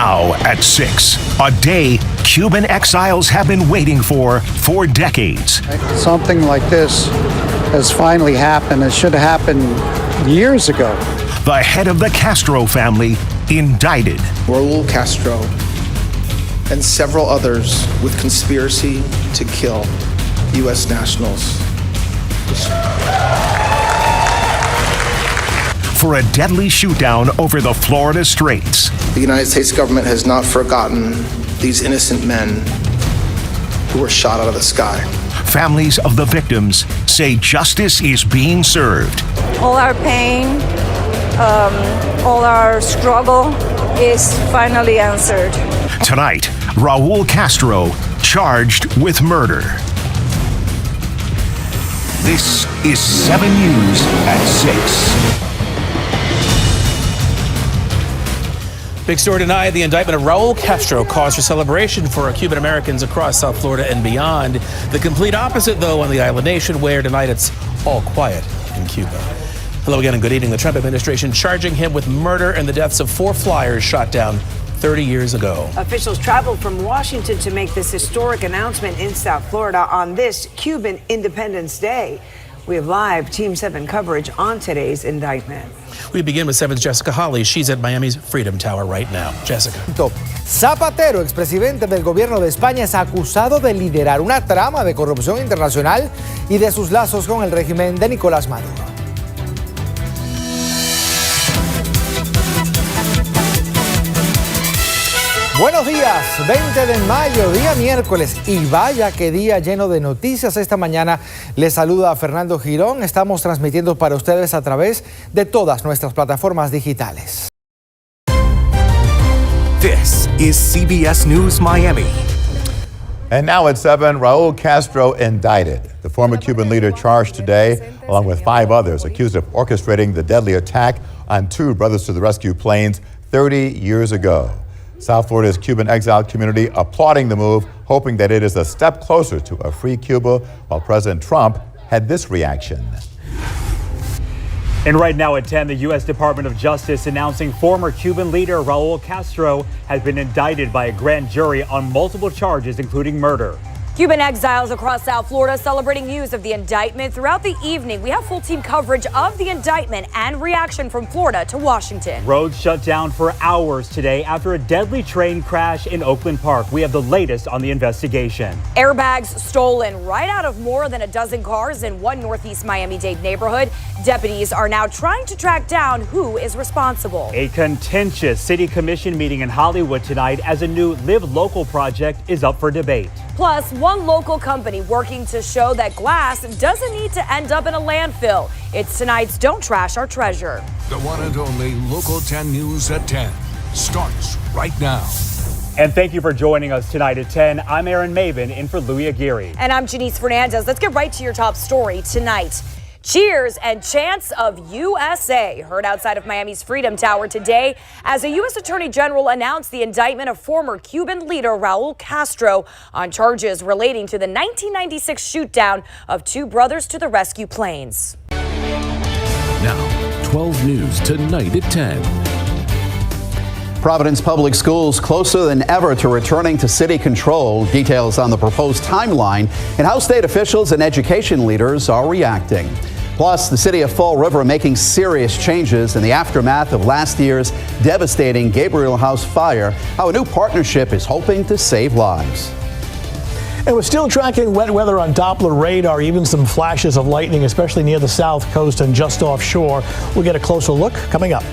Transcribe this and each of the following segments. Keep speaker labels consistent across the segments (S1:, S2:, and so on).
S1: Now at 6, a day Cuban exiles have been waiting for decades.
S2: Something like this has finally happened. It should have happened years ago.
S1: The head of the Castro family indicted.
S3: Raul Castro and several others with conspiracy to kill U.S. nationals.
S1: For a deadly shootdown over the Florida Straits.
S3: The United States government has not forgotten these innocent men who were shot out of the sky.
S1: Families of the victims say justice is being served.
S4: All our pain, all our struggle is finally answered.
S1: Tonight, Raul Castro charged with murder. This is 7 News at 6.
S5: Big story tonight. The indictment of Raul Castro cause for celebration for Cuban Americans across South Florida and beyond. The complete opposite, though, on the island nation, where tonight it's all quiet in Cuba. Hello again and good evening. The Trump administration charging him with murder and the deaths of 4 flyers shot down 30 years ago.
S6: Officials traveled from Washington to make this historic announcement in South Florida on this Cuban Independence Day. We have live Team 7 coverage on today's indictment.
S5: We begin with 7's Jessica Holly. She's at Miami's Freedom Tower right now. Jessica.
S7: Zapatero, expresidente del gobierno de España, es acusado de liderar una trama de corrupción internacional y de sus lazos con el régimen de Nicolás Maduro. Buenos días, 20 de mayo, día miércoles, y vaya que día lleno de noticias. Esta mañana les saluda Fernando Girón. Estamos transmitiendo para ustedes a través de todas nuestras plataformas digitales.
S1: This is CBS News Miami.
S8: And now at 7, Raul Castro indicted. The former Cuban leader charged today, along with 5 others, accused of orchestrating the deadly attack on 2 Brothers to the Rescue planes 30 years ago. South Florida's Cuban exiled community applauding the move, hoping that it is a step closer to a free Cuba, while President Trump had this reaction.
S9: And right now at 10, the U.S. Department of Justice announcing former Cuban leader Raul Castro has been indicted by a grand jury on multiple charges, including murder.
S10: Cuban exiles across South Florida celebrating news of the indictment. Throughout the evening, we have full team coverage of the indictment and reaction from Florida to Washington.
S9: Roads shut down for hours today after a deadly train crash in Oakland Park. We have the latest on the investigation.
S10: Airbags stolen right out of more than a dozen cars in one Northeast Miami-Dade neighborhood. Deputies are now trying to track down who is responsible.
S9: A contentious city commission meeting in Hollywood tonight as a new Live Local project is up for debate.
S10: Plus, one local company working to show that glass doesn't need to end up in a landfill. It's tonight's Don't Trash Our Treasure.
S11: The one and only Local 10 News at 10 starts right now.
S9: And thank you for joining us tonight at 10. I'm Aaron Maven in for Louis Aguirre.
S10: And I'm Janice Fernandez. Let's get right to your top story tonight. Cheers and chants of USA heard outside of Miami's Freedom Tower today as the U.S. Attorney General announced the indictment of former Cuban leader Raul Castro on charges relating to the 1996 shootdown of 2 Brothers to the Rescue planes.
S11: Now, 12 News tonight at 10.
S12: Providence Public Schools closer than ever to returning to city control. Details on the proposed timeline and how state officials and education leaders are reacting. Plus, the city of Fall River making serious changes in the aftermath of last year's devastating Gabriel House fire. How a new partnership is hoping to save lives.
S13: And we're still tracking wet weather on Doppler radar, even some flashes of lightning, especially near the south coast and just offshore. We'll get a closer look coming up.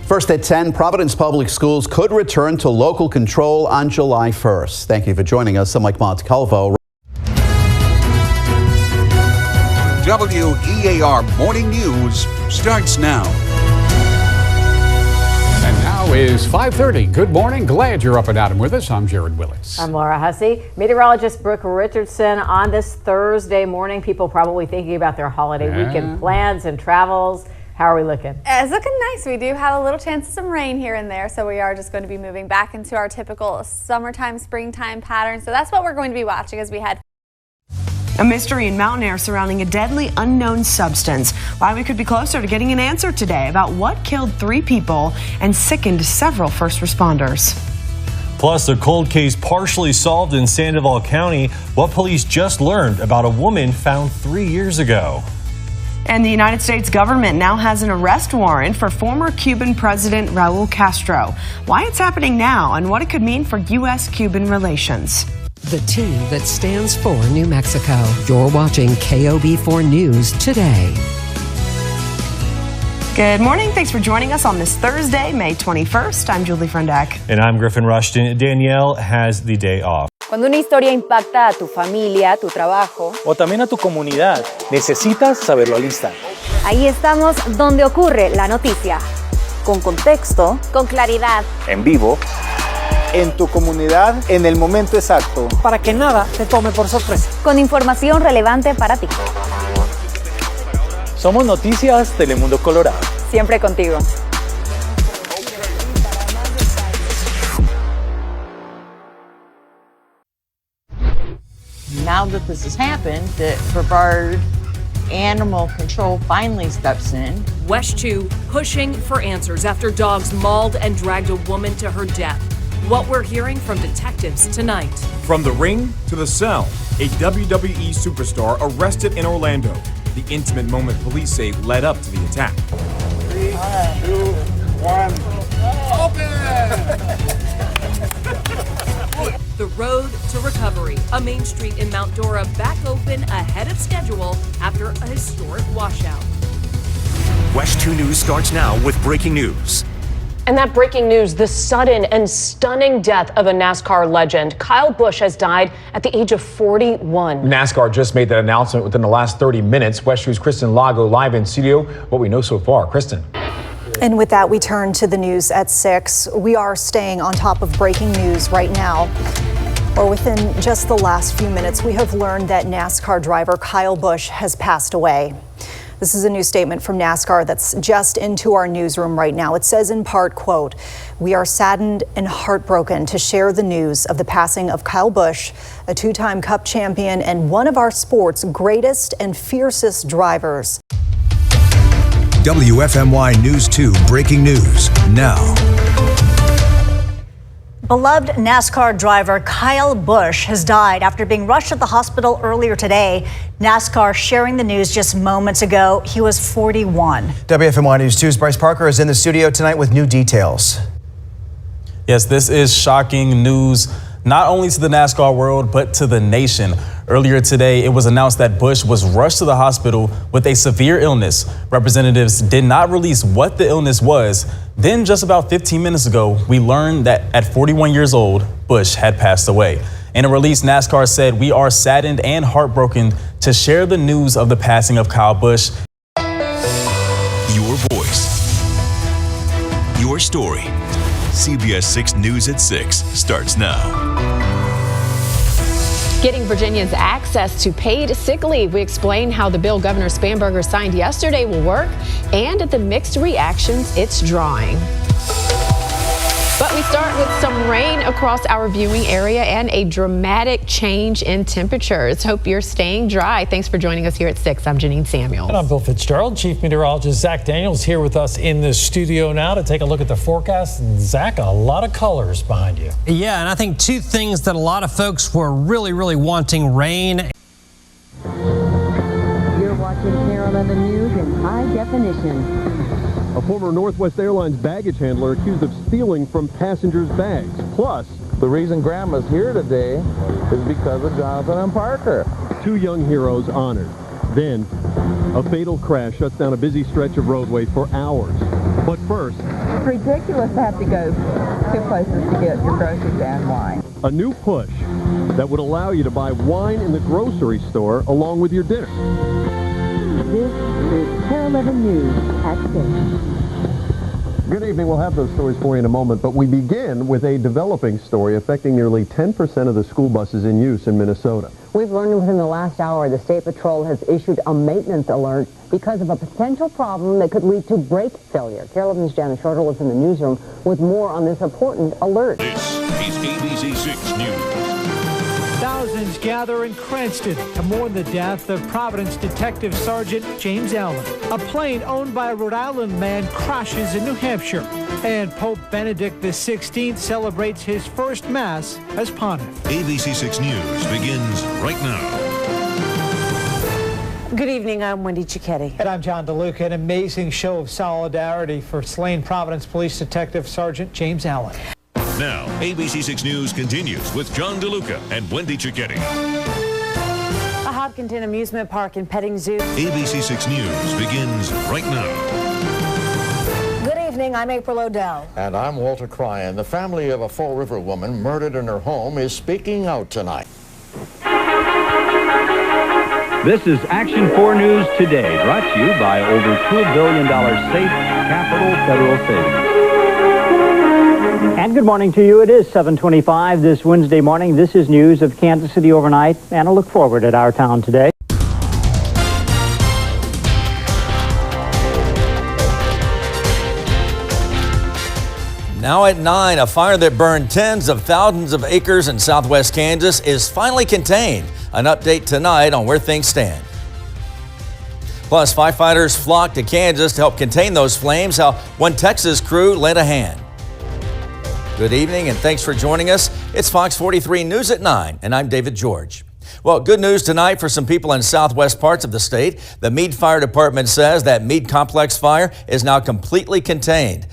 S12: First at 10, Providence Public Schools could return to local control on July 1st. Thank you for joining us. I'm Mike Montecalvo.
S11: WEAR Morning News starts now.
S14: And now is 5:30. Good morning. Glad you're up and at 'em with us. I'm Jared Willis.
S15: I'm Laura Hussey. Meteorologist Brooke Richardson on this Thursday morning. People probably thinking about their holiday weekend plans and travels. How are we looking?
S16: It's looking nice. We do have a little chance of some rain here and there, so we are just going to be moving back into our typical summertime, springtime pattern. So that's what we're going to be watching as we head.
S6: A mystery in mountain air surrounding a deadly unknown substance. Why we could be closer to getting an answer today about what killed 3 people and sickened several first responders.
S17: Plus, a cold case partially solved in Sandoval County. What police just learned about a woman found 3 years ago.
S6: And the United States government now has an arrest warrant for former Cuban President Raul Castro. Why it's happening now and what it could mean for U.S.-Cuban relations.
S18: The team that stands for New Mexico. You're watching KOB4 News today.
S6: Good morning. Thanks for joining us on this Thursday, May 21st. I'm Julie Frendeck.
S17: And I'm Griffin Rushton. Danielle has the day off.
S10: Cuando una historia impacta a tu familia, tu trabajo,
S19: o también a tu comunidad, necesitas saberlo al instante.
S10: Ahí estamos donde ocurre la noticia. Con contexto, con claridad,
S19: En vivo, en tu comunidad, en el momento exacto, para que nada te tome por sorpresa.
S10: con información relevante para ti.
S19: Somos Noticias Telemundo Colorado.
S10: Siempre contigo.
S20: Now that this has happened, the Brevard Animal Control finally steps in.
S21: West 2 pushing for answers after dogs mauled and dragged a woman to her death. What we're hearing from detectives tonight.
S22: From the ring to the cell, a WWE superstar arrested in Orlando. The intimate moment police say led up to the attack.
S23: 3, 2, 1, open!
S21: The road to recovery. A main street in Mount Dora back open ahead of schedule after a historic washout.
S1: West 2 News starts now with breaking news.
S24: And that breaking news, the sudden and stunning death of a NASCAR legend. Kyle Busch has died at the age of 41.
S25: NASCAR just made that announcement within the last 30 minutes. West 2's Kristen Lago live in studio. What we know so far, Kristen.
S26: And with that, we turn to the news at 6. We are staying on top of breaking news right now. Or within just the last few minutes, we have learned that NASCAR driver Kyle Busch has passed away. This is a new statement from NASCAR that's just into our newsroom right now. It says in part, quote, "We are saddened and heartbroken to share the news of the passing of Kyle Busch, a 2-time Cup champion and one of our sport's greatest and fiercest drivers."
S1: WFMY News 2 breaking news now.
S27: Beloved NASCAR driver Kyle Busch has died after being rushed to the hospital earlier today. NASCAR sharing the news just moments ago. He was 41.
S28: WFMY News 2's Bryce Parker is in the studio tonight with new details.
S29: Yes, this is shocking news, not only to the NASCAR world, but to the nation. Earlier today, it was announced that Busch was rushed to the hospital with a severe illness. Representatives did not release what the illness was. Then just about 15 minutes ago, we learned that at 41 years old, Busch had passed away. In a release, NASCAR said, "We are saddened and heartbroken to share the news of the passing of Kyle Busch."
S30: Your voice, your story. CBS 6 News at 6 starts now.
S31: Getting Virginians access to paid sick leave. We explain how the bill Governor Spanberger signed yesterday will work and at the mixed reactions it's drawing. But we start with some rain across our viewing area and a dramatic change in temperatures. Hope you're staying dry. Thanks for joining us here at 6. I'm Janine Samuels.
S32: And I'm Bill Fitzgerald. Chief Meteorologist Zach Daniels here with us in the studio now to take a look at the forecast. And Zach, a lot of colors behind you.
S33: Yeah, and I think two things that a lot of folks were really wanting: rain.
S34: You're watching Carol and the News in high definition.
S35: A former Northwest Airlines baggage handler accused of stealing from passengers' bags. Plus,
S36: the reason Grandma's here today is because of Jonathan and Parker.
S35: 2 young heroes honored. Then, a fatal crash shuts down a busy stretch of roadway for hours. But first,
S34: it's ridiculous to have to go to places to get your groceries and wine.
S35: A new push that would allow you to buy wine in the grocery store along with your dinner.
S34: This is Carol 11 News at 6.
S35: Good evening. We'll have those stories for you in a moment, but we begin with a developing story affecting nearly 10% of the school buses in use in Minnesota.
S34: We've learned within the last hour the State Patrol has issued a maintenance alert because of a potential problem that could lead to brake failure. Carol 11's Janice Shorter was in the newsroom with more on this important alert.
S11: This is ABC 6 News.
S2: Thousands gather in Cranston to mourn the death of Providence Detective Sergeant James Allen. A plane owned by a Rhode Island man crashes in New Hampshire. And Pope Benedict XVI celebrates his first Mass as Pontiff.
S30: ABC 6 News begins right now.
S3: Good evening, I'm Wendy Cicchetti.
S2: And I'm John DeLuca. An amazing show of solidarity for slain Providence Police Detective Sergeant James Allen.
S30: Now, ABC 6 News continues with John DeLuca and Wendy Cicchetti.
S3: A Hopkinton amusement park and petting zoo.
S30: ABC 6 News begins right now.
S4: Good evening, I'm April O'Dell.
S5: And I'm Walter Cryan. The family of a Fall River woman murdered in her home is speaking out tonight.
S6: This is Action 4 News Today, brought to you by over $2 billion safe Capital Federal Savings.
S7: And good morning to you. It is 7:25 this Wednesday morning. This is news of Kansas City overnight and a look forward at our town today.
S8: Now at 9, a fire that burned tens of thousands of acres in southwest Kansas is finally contained. An update tonight on where things stand. Plus, firefighters flocked to Kansas to help contain those flames, how one Texas crew lent a hand. Good evening and thanks for joining us. It's Fox 43 News at 9 and I'm David George. Well, good news tonight for some people in southwest parts of the state. The Meade Fire Department says that Meade Complex fire is now completely contained.